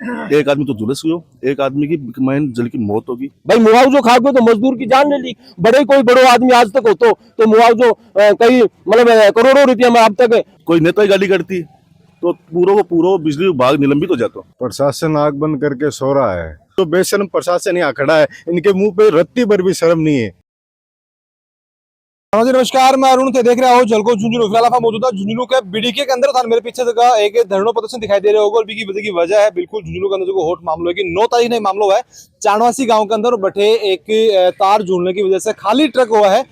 एक आदमी तो झुलस गयो, एक आदमी की मैन जल की मौत होगी। भाई मुआवजो खा गए तो मजदूर की जान ले ली। बड़े कोई बड़ो आदमी आज तक हो तो मुआवजो कई मतलब करोड़ों रुपया में अब तक। कोई नेता ही गाली करती तो पूरा बिजली विभाग निलंबित हो जाता। प्रशासन आग बंद करके सो रहा है, तो बेशर्म प्रशासन यहाँ खड़ा है, इनके मुंह पे रत्ती भर भी शर्म नहीं है। जी नमस्कार, मैं अरुण थे, देख रहा हूँ जलको झुंझुनू। फिलहाल आप मौजूदा झुंझुनू के बीडीके के अंदर था। मेरे पीछे जगह एक धरना प्रदर्शन दिखाई दे रहे होगा और की वजह है बिल्कुल झुंझुनू के अंदर जो होट मामला है कि 9 तारीख ने मामला हुआ है चाणवासी गांव के अंदर बैठे एक तार झूलने की वजह से खाली ट्रक हुआ है।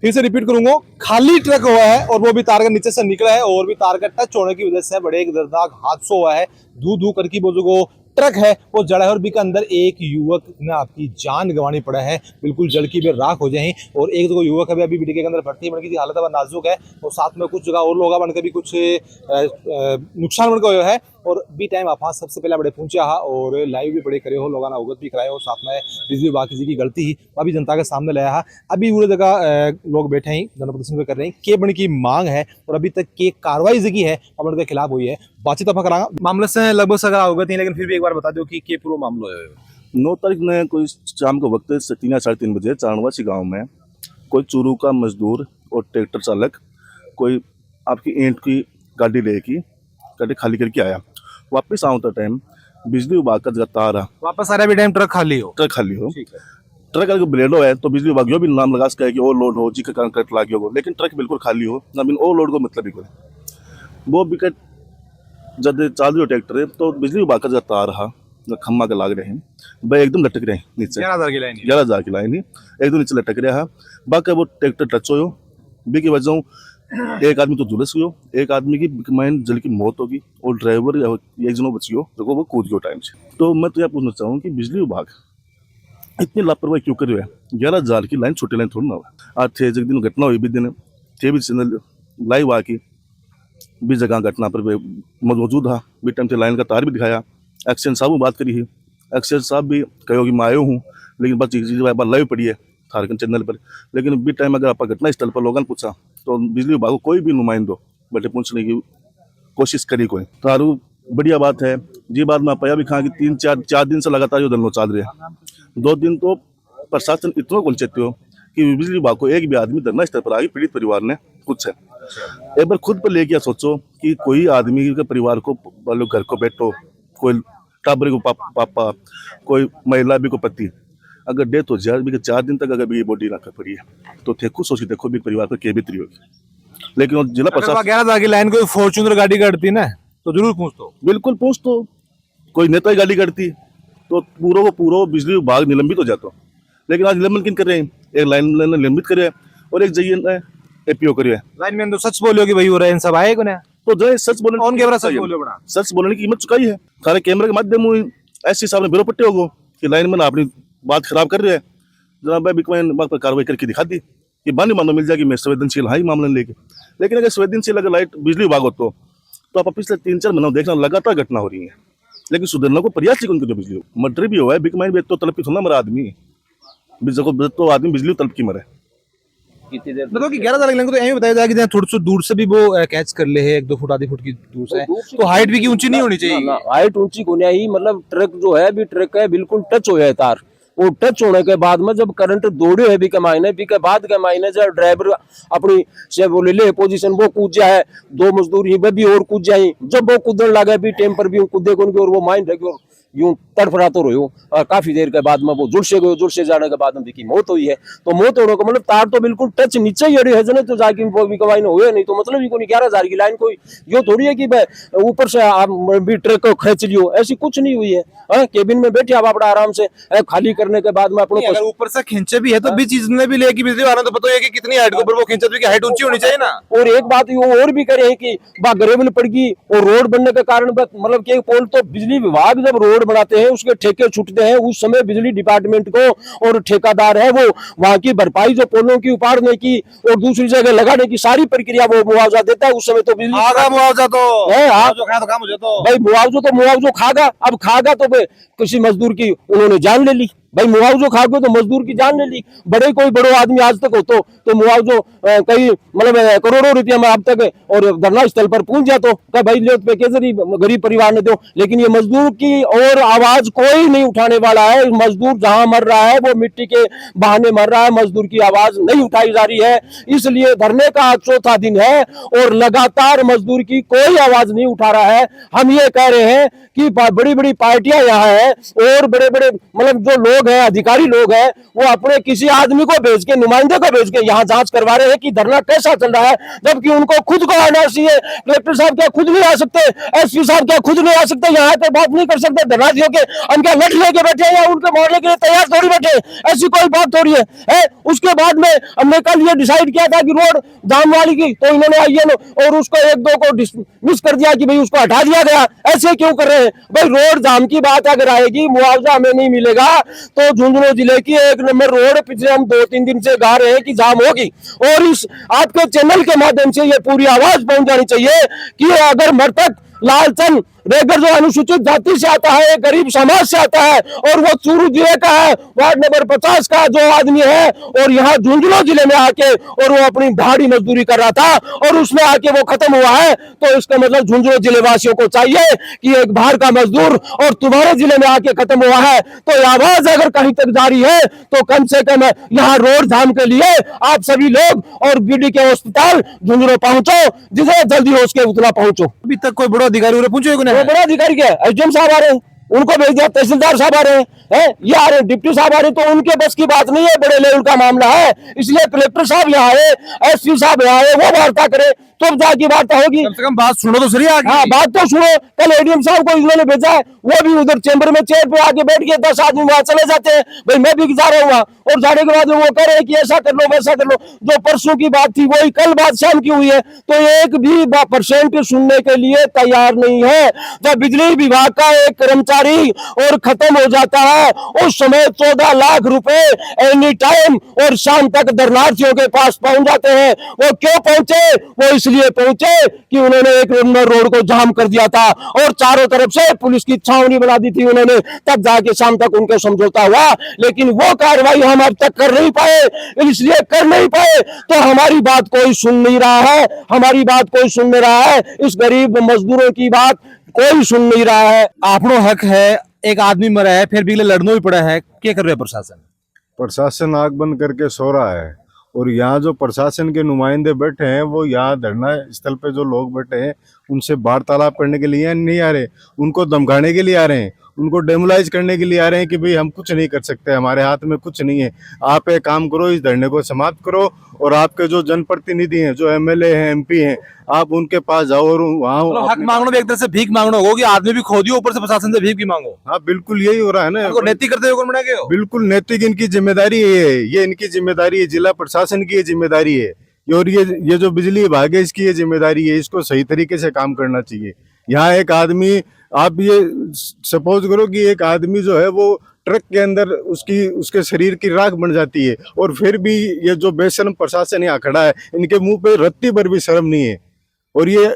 फिर से रिपीट करूंगा, खाली ट्रक हुआ है और वो भी तार के नीचे से निकला है और भी तार का टच होने की वजह से बड़े एक दर्दनाक हादसा हुआ है। धू करके वो जो ट्रक है वो जड़ा है और भी के अंदर एक युवक ने आपकी जान गंवानी पड़ा है, बिल्कुल जल की भी राख हो जाए। और एक जो युवक है अभी बीडीके के अंदर भर्ती बनने की हालत है नाजुक है और साथ में कुछ जगह और लोग बनकर भी कुछ नुकसान बनकर हुआ है। और बी टाइम आप सबसे पहले बड़े पहुंचे और लाइव भी बड़े करे हो, लोगों ने अवगत भी कराए और साथ में बिजली विभाग की गलती ही अभी जनता के सामने लाया है। अभी पूरी जगह लोग बैठे हैं, जन प्रदर्शन कर रहे हैं के बन की मांग है और अभी तक की कार्रवाई जगी है अपन के खिलाफ हुई है। बातचीत आप करांगा मामले से लगभग सगा अवगत नहीं, लेकिन फिर भी एक बार बता दो कि पूरा मामला है। 9 तारीख ने कोई शाम को वक्त 3 या 3:30 बजे चाणवासी गांव में कोई चूरू का मजदूर और ट्रैक्टर चालक कोई आपकी ईंट की गाड़ी गाड़ी खाली करके आया। वापस आउता टाइम बिजली विभाग का तार वापस आ रहा भी टाइम ट्रक खाली हो ट्रक अगर ब्लेडो है तो बिजली विभाग भी नाम लगा सका है कि ओवर लोड हो जी के कारण कट लागे हो, लेकिन ट्रक बिल्कुल खाली हो ना बिन ओवर लोड को मतलब ही कोई वो विकेट जब चालू हो ट्रैक्टर तो बिजली विभाग का तार रहा खम्मा के लाग रहे हैं भाई एकदम लटक रहे हैं नीचे 11,000 की लाइन एकदम नीचे लटक रहा है। बाकी वो ट्रैक्टर टच हो बी की वजह एक आदमी तो झुलस गयो, एक आदमी की मैन जल की मौत होगी और ड्राइवर एक जनों बच गयो जो वो कूद गयो टाइम से। तो मैं तो यह पूछना चाहूँ कि बिजली विभाग इतनी लापरवाही क्यों कर रहे हैं? 11,000 की लाइन छोटी लाइन थोड़ी ना हुआ। आज थे दिन घटना हुई भी दिन थे भी चैनल लाइव आके भी जगह घटना पर मौजूद था भी टाइम से लाइन का तार भी दिखाया। एक्शन साहब में बात करी है, एक्शन साहब भी कहो कि मैं आयो हूँ, लेकिन बस चीज़ लाइव पड़ी है थारकन चैनल पर। लेकिन भी टाइम अगर आप घटना स्थल पर लोगों ने पूछा तो बिजली विभाग को कोई भी नुमाइंदो बैठे पूछने की कोशिश करी कोई तारू बढ़िया बात है जी। बात में पाया भी कहा कि 3-4 दिन से लगातार जो धरना चल रहे हैं। 2 दिन तो प्रशासन इतना कुलचते हो कि बिजली विभाग को एक भी आदमी धरना स्थल पर आगे पीड़ित परिवार ने कुछ है एक बार खुद पर लेके सोचो कि कोई आदमी के परिवार को घर को बैठो, कोई टाबरे को पापा, कोई महिला भी को पति अगर डेथ हो जाए भी 4 दिन तक अगर ये बॉडी रखा पड़ी है तो थे खुद सोच देखो भी परिवार पर क्या बीतरी होगी। लेकिन जिला प्रशासन 11,000 की लाइन कोई फॉर्च्यूनर गाड़ी करती ना तो जरूर पूछ दो, बिल्कुल पूछ दो। कोई नेता ही गाली करती तो पूरा बिजली विभाग निलंबित हो जाता। लेकिन आज निलंबन किन कर रहे हैं? एक लाइन निलंबित करे और एक जइए एपीओ करे। लाइन में तो सच बोलो कि भाई हो रहे हैं सब आए को ना तो जो सच बोलने ऑन कैमरा सच बोलो बड़ा सच बोलने की कीमत चुकाई है। सारे कैमरे के माध्यम ऐसे हिसाब में बिरो पट्टे होगो कि लाइन में अपनी बात खराब कर रहे हैं। जनाब भाई बात पर कार्रवाई करके दिखा दी कि बानी मानो मिल जाएगी मैं संवेदनशील हाँ ही मामला लेके। लेकिन अगर संवेदनशील अगर लाइट बिजली विभाग हो तो आप पिछले 3-4 महीनों देखना लगातार घटना हो रही है, लेकिन सुधरने को प्रयास ही उनकी बिजली मर्डर भी हुआ है। बिकमाइन भी तो तलब की थोड़ा मरा आदमी तो आदमी बिजली तलब की मरे मतलब कि 11,000 की तो यही बताया जाए कि थोड़ी सी दूर से भी वो कैच कर ले है 1-2 फुट आधी फुट की दूर से तो हाइट भी की ऊंची नहीं होनी चाहिए। हाइट ऊंची होनी ही मतलब ट्रक जो है भी ट्रक है बिल्कुल टच हो है तार। वो टच होने के बाद में जब करंट दौड़े है भी के मायने भी के बाद के मायने जब ड्राइवर अपनी से वो ले पोजीशन वो कूद जाए 2 मजदूर ही भी और कूद जाए। जब वो कूदने लगे भी टेम पर भी कूदे और वो माइंड है यूं तड़फड़ाते रहो और काफी देर के बाद में वो जुड़ से जाने के बाद में देखी मौत हुई है। तो मौत होने का मतलब तार तो बिल्कुल टच नीचे ही अड़ी है जने तो जाके वो भी कमाई हुए नहीं तो मतलब ही कोई 11,000 की लाइन कोई यो थोड़ी है कि ऊपर से आप भी ट्रक को खींच लियो, ऐसी कुछ नहीं हुई है। केबिन में बैठे आप अपना आराम से खाली करने के बाद में अपने अगर ऊपर से खींचे भी है तो भी चीज ने भी लेगी बिजली वाला तो पता है कि कितनी हाइट के ऊपर वो खींचे तो हाइट ऊंची होनी चाहिए ना। और एक बात ये और भी करे कि गरेबल पड़ गई और रोड बनने के कारण मतलब कि पोल तो बिजली विभाग जब रोड बनाते हैं उसके ठेके छूटते हैं उस समय बिजली डिपार्टमेंट को और ठेकेदार है वो वहां की भरपाई जो पोलों की उपाड़ने की और दूसरी जगह लगाने की सारी प्रक्रिया वो मुआवजा देता है। उस समय तो बिजली मुआवजा तो है जो खाया तो काम हो जाता भाई मुआवजा तो मुआवजा खागा। अब खागा तो किसी मजदूर की उन्होंने जान ले ली। भाई मुआवजो खा के तो मजदूर की जान ले ली। बड़े कोई बड़ो आदमी आज तक हो तो मुआवजो कई मतलब करोड़ों रुपया में अब तक और धरना स्थल पर पहुंच जातो क्या भाई लो पैकेज गरीब परिवार ने दो। लेकिन ये मजदूर की और आवाज कोई नहीं उठाने वाला है। मजदूर जहां मर रहा है वो मिट्टी के बहाने मर रहा है, मजदूर की आवाज नहीं उठाई जा रही है। इसलिए धरने का आज चौथा दिन है और लगातार मजदूर की कोई आवाज नहीं उठा रहा है। हम ये कह रहे हैं कि बड़ी बड़ी पार्टियां यहाँ है और बड़े बड़े मतलब जो लोग हैं, अधिकारी लोग हैं, वो अपने किसी आदमी को भेज के, नुमाइंदे को भेज के यहाँ जांच करवा रहे हैं कि धरना कैसा चल रहा है, जबकि उनको खुद को आना चाहिए। कलेक्टर साहब क्या खुद नहीं आ सकते? एसपी साहब क्या खुद नहीं आ सकते? यहाँ पे बात नहीं कर सकते? धरनार्थियों के हम क्या लठ लेके बैठे हैं या उनके मोड़ने के लिए तैयार थोड़ी बैठे? ऐसी कोई बात थोड़ी है। उसके बाद में हमने कल ये डिसाइड किया था कि रोड जाम वाली की, तो इन्होंने आईएन और उसको एक दो को मिस कर दिया कि भाई उसको हटा दिया गया। ऐसे क्यों कर रहे हैं भाई? रोड जाम की बात अगर आएगी, मुआवजा हमें नहीं मिलेगा तो झुंझुनू जिले की 1 नंबर रोड पिछले हम 2-3 दिन से गा रहे हैं कि जाम होगी। और इस आपके चैनल के माध्यम से ये पूरी आवाज पहुंच जानी चाहिए कि अगर मृतक लालचंद रेगर जो अनुसूचित जाति से आता है, गरीब समाज से आता है और वो चूरू जिले का है, वार्ड नंबर 50 का जो आदमी है और यहाँ झुंझुनू जिले में आके और वो अपनी दिहाड़ी मजदूरी कर रहा था और उसमें आके वो खत्म हुआ है, तो इसका मतलब झुंझुनू जिले वासियों को चाहिए कि एक बाहर का मजदूर और तुम्हारे जिले में आके खत्म हुआ है तो आवाज अगर कहीं तक जारी है तो कम से कम यहाँ रोड जाम के लिए आप सभी लोग और बीडी के अस्पताल झुंझुनू पहुंचो, जितना जल्दी हो उसके उतना पहुंचो। अभी तक कोई बड़ा अधिकारी पहुंचे वो बड़ा अधिकारी क्या एसडीएम साहब आ रहे हैं, उनको भेज दिया, तहसीलदार साहब आ रहे हैं, ये आ रहे हैं, डिप्टी साहब आ रहे हैं, तो उनके बस की बात नहीं है, बड़े लेवल का मामला है। इसलिए कलेक्टर साहब यहाँ आए, एसपी साहब यहाँ आए, वो वार्ता करे तब जाके वार्ता होगी। कम से कम बात सुनो तो सही आगे। हाँ बात तो सुनो। कल एडीएम साहब को इन्होंने भेजा है, वो भी उधर चेंबर में चेयर पे आके बैठ गए, 10 आदमी वहां चले जाते हैं, भाई मैं भी जा रहा हूँ और जाने के बाद वो कह रहे हैं कि ऐसा कर लो वैसा कर लो। जो परसों की बात थी वही कल बात शाम की हुई है, तो एक भी % सुनने के लिए तैयार नहीं है। जब बिजली विभाग का एक कर्मचारी और खत्म हो जाता है उस समय 14 लाख रुपए एनी टाइम और शाम तक धरनार्थियों के पास पहुंच जाते हैं। वो क्यों पहुंचे? वो इसलिए पहुंचे कि उन्होंने 1 नंबर रोड को जाम कर दिया था और चारों तरफ से पुलिस की छावनी बना दी थी उन्होंने, तब जाके शाम तक उनके समझौता हुआ। लेकिन वो कार्रवाई हम अब तक कर नहीं पाए, इसलिए कर नहीं पाए तो हमारी बात कोई सुन नहीं रहा है, हमारी बात कोई सुन नहीं रहा है, इस गरीब मजदूरों की बात कोई सुन नहीं रहा है। आपनो हक है, एक आदमी मरा है, फिर भी लड़ना भी पड़ा है, क्या कर रहे हैं प्रशासन? प्रशासन आग बंद करके सो रहा है और यहाँ जो प्रशासन के नुमाइंदे बैठे हैं वो यहाँ धरना स्थल पे जो लोग बैठे हैं उनसे वार्तालाप करने के लिए नहीं आ रहे, उनको धमकाने के लिए आ रहे हैं, उनको डेमोलाइज करने के लिए आ रहे हैं कि भाई हम कुछ नहीं कर सकते, हमारे हाथ में कुछ नहीं है, आप एक काम करो, इस धरने को समाप्त करो और आपके जो जनप्रतिनिधि हैं, जो एमएलए हैं, एमपी हैं, आप उनके पास जाओ और वहाँ हक मांगना भी एक तरह से भीख मांगना होगा कि आदमी भी खो दियो, ऊपर से प्रशासन से भीख भी मांगो। हाँ बिल्कुल यही हो रहा है ना। नैतिक करते हुए बना के बिल्कुल नैतिक इनकी जिम्मेदारी है, ये इनकी जिम्मेदारी है, जिला प्रशासन की ये जिम्मेदारी है और ये जो बिजली विभाग है इसकी ये जिम्मेदारी है, इसको सही तरीके से काम करना चाहिए। यहाँ एक आदमी, आप ये सपोज करो कि एक आदमी जो है वो ट्रक के अंदर उसके शरीर की राख बन जाती है और फिर भी ये जो बेशर्म प्रशासन यहाँ खड़ा है इनके मुंह पे रत्ती भर भी शर्म नहीं है और ये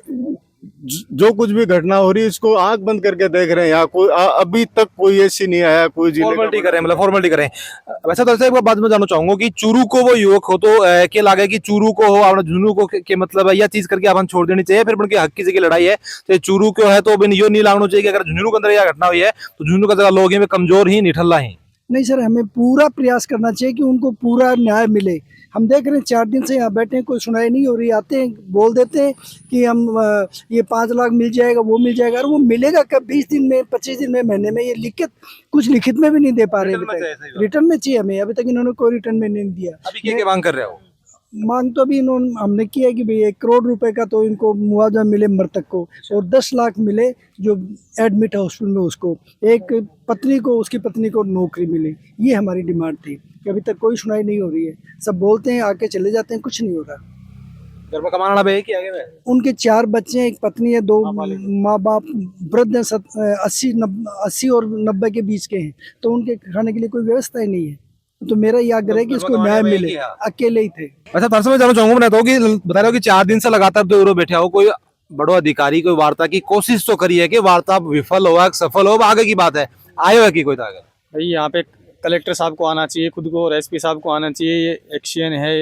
जो कुछ भी घटना हो रही है इसको आंख बंद करके देख रहे हैं। यहाँ कोई अभी तक कोई ऐसी नहीं आया, कोई फॉर्मेलिटी करें, मतलब फॉर्मेलिटी करें। वैसे तो एक बात मैं जानना चाहूंगा कि चूरू को वो युवक हो तो क्या लगे कि चूरू को हो अपना झुंझुनू को के मतलब यह चीज करके अपन छोड़ देनी चाहिए, फिर उनके हक की जगह लड़ाई है तो चूरू को है तो यो नहीं लागना चाहिए कि अगर झुंझुनू के अंदर यह घटना हुई है तो झुंझुनू का जगह लोग हैं कमजोर ही निठल्ला ही नहीं सर, हमें पूरा प्रयास करना चाहिए कि उनको पूरा न्याय मिले। हम देख रहे हैं 4 दिन से यहाँ बैठे हैं, कोई सुनाई नहीं हो रही। आते हैं बोल देते हैं कि हम ये 5 लाख मिल जाएगा, वो मिल जाएगा, और वो मिलेगा कब? 20 दिन में, 25 दिन में, महीने में? ये लिखित कुछ लिखित में भी नहीं दे पा रहे, रिटर्न में चाहिए हमें। अभी तक इन्होंने कोई रिटर्न में नहीं दिया। अभी क्या मांग कर रहे हो? मांग तो अभी हमने किया है कि भाई 1 करोड़ रुपए का तो इनको मुआवजा मिले मृतक को और 10 लाख मिले जो एडमिट है हॉस्पिटल में उसको, एक पत्नी को, उसकी पत्नी को नौकरी मिले। ये हमारी डिमांड थी। अभी तक कोई सुनाई नहीं हो रही है, सब बोलते हैं आके चले जाते हैं, कुछ नहीं हो रहा। घर में कमाना भी है कि आगे में? उनके 4 बच्चे हैं, एक पत्नी है, 2 माँ बाप, वृद्ध हैं, 80 और 90 के बीच के हैं, तो उनके खाने के लिए कोई व्यवस्था ही नहीं है। तो मेरा ये आग्रह है कि इसको न्याय मिले। अकेले ही थे। अच्छा तरस में जानना चाहूंगा, मैं तो कि बता रहा हूँ कि 4 दिन से लगातार दूर बैठे हो, कोई बड़ो अधिकारी कोई वार्ता की कोशिश तो करी है कि वार्ता विफल हो, सफल हो, आगे की बात है, आए हो कि कोई आगे? भाई यहाँ पे कलेक्टर साहब को आना चाहिए खुद को और एसपी साहब को आना चाहिए, ये एक्शन है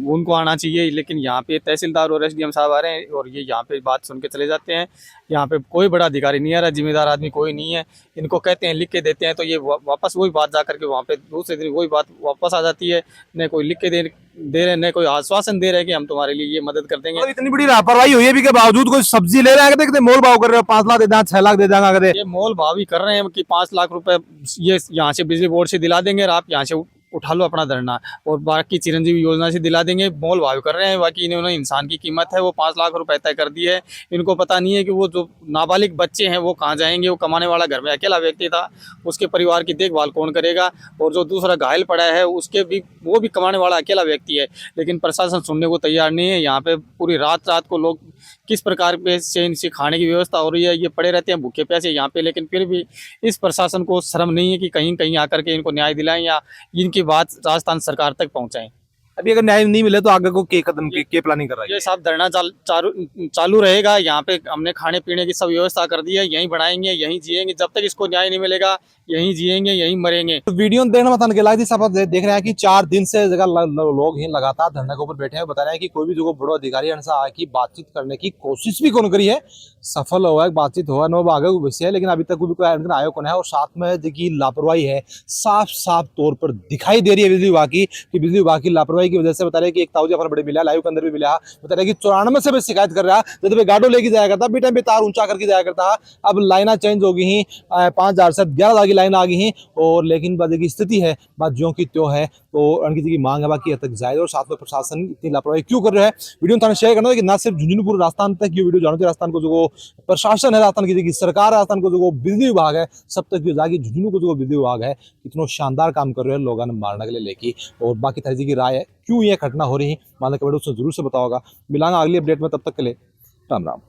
उनको आना चाहिए। लेकिन यहाँ पे तहसीलदार और एसडीएम साहब आ रहे हैं और ये यहाँ पे बात सुन के चले जाते हैं। यहाँ पे कोई बड़ा अधिकारी नहीं आ रहा, जिम्मेदार आदमी कोई नहीं है। इनको कहते हैं लिख के देते हैं तो ये वापस वही बात जा करके वहाँ पे दूसरे दिन वही बात वापस आ जाती है। न कोई लिख के दे रहे, न कोई आश्वासन दे रहे हैं कि हम तुम्हारे लिए ये मदद कर देंगे। और इतनी बड़ी लापरवाही हुई है भी के बावजूद कोई सब्जी ले रहे हैं, कहते मोल भाव कर रहे हो, 5 लाख दे दें, 6 लाख दे देंगे, कहते ये मोल भाव ही कर रहे हैं कि 5 लाख रुपए ये यहाँ से बिजली बोर्ड से दिला देंगे और आप यहाँ से उठा लो अपना धरना, और बाकी चिरंजीवी योजना से दिला देंगे। मोल भाव कर रहे हैं। बाकी इन्होंने इंसान की कीमत है वो 5 लाख रुपए तय कर दी है। इनको पता नहीं है कि वो जो नाबालिग बच्चे हैं वो कहाँ जाएंगे। वो कमाने वाला घर में अकेला व्यक्ति था, उसके परिवार की देखभाल कौन करेगा। और जो दूसरा घायल पड़ा है उसके भी वो भी कमाने वाला अकेला व्यक्ति है। लेकिन प्रशासन सुनने को तैयार नहीं है। यहाँ पे पूरी रात को लोग किस प्रकार से इनसे खाने की व्यवस्था हो रही है, ये पड़े रहते हैं भूखे प्यासे यहाँ पे। लेकिन फिर भी इस प्रशासन को शर्म नहीं है कि कहीं कहीं आकर के इनको न्याय दिलाएं या इनकी बात राजस्थान सरकार तक पहुंचाएं। अभी अगर न्याय नहीं मिले तो आगे को के कदम के प्लानिंग कर रहा है? ये सब धरना चालू रहेगा। यहाँ पे हमने खाने पीने की सब व्यवस्था कर दी है। यहीं बनाएंगे, यहीं जिएंगे, जब तक इसको न्याय नहीं मिलेगा यहीं जिएंगे, यहीं मरेंगे। तो वीडियो देखना मत के लाइक सब देख रहे हैं कि 4 दिन से जगह लोग ही लगातार धरने के ऊपर बैठे हैं। बता रहे हैं कि कोई भी जो बड़ो अधिकारी आके बातचीत करने की कोशिश भी कौन करी है, सफल हुआ है, बातचीत हुआ नो आगे विषय है, लेकिन अभी तक कोई आयोग कौन है। और साथ में देखिए लापरवाही है साफ तौर पर दिखाई दे रही है बिजली विभाग की, कि बिजली विभाग की लापरवाही की वजह से बता रहे कि एक ताऊ जफर बड़े मिला, लाइव के अंदर भी मिला, बता रहे कि 94 से भी शिकायत कर रहा है। जब गाड़ो लेके जाया करता बी टाइम पे तार ऊंचा करके जाया करता, अब लाइना चेंज हो गई ही, 5000 से 11000 की लाइन आ गई ही। और लेकिन बात की स्थिति है, बात ज्यों की त्यों है, तो उनकी की मांग है बाकी हद तक जायज। और साथ में प्रशासन इतनी लापरवाही क्यों कर रहा है, वीडियो में शेयर करना है कि ना सिर्फ झुंझुनू पूरे राजस्थान तक ये वीडियो जानो चाहिए। राजस्थान को जो प्रशासन है, राजस्थान की सरकार, राजस्थान को जो बिजली विभाग है, सब तक जो जाके झुंझुनू को जो बिजली विभाग है इतना शानदार काम कर रहे हैं लोगों ने मारने के लिए लेके। और बाकी तरह की राय है क्यों ये घटना हो रही है, मान के उससे जरूर से बताओगा। मिलांगा अगली अपडेट में, तब तक के लिए राम राम।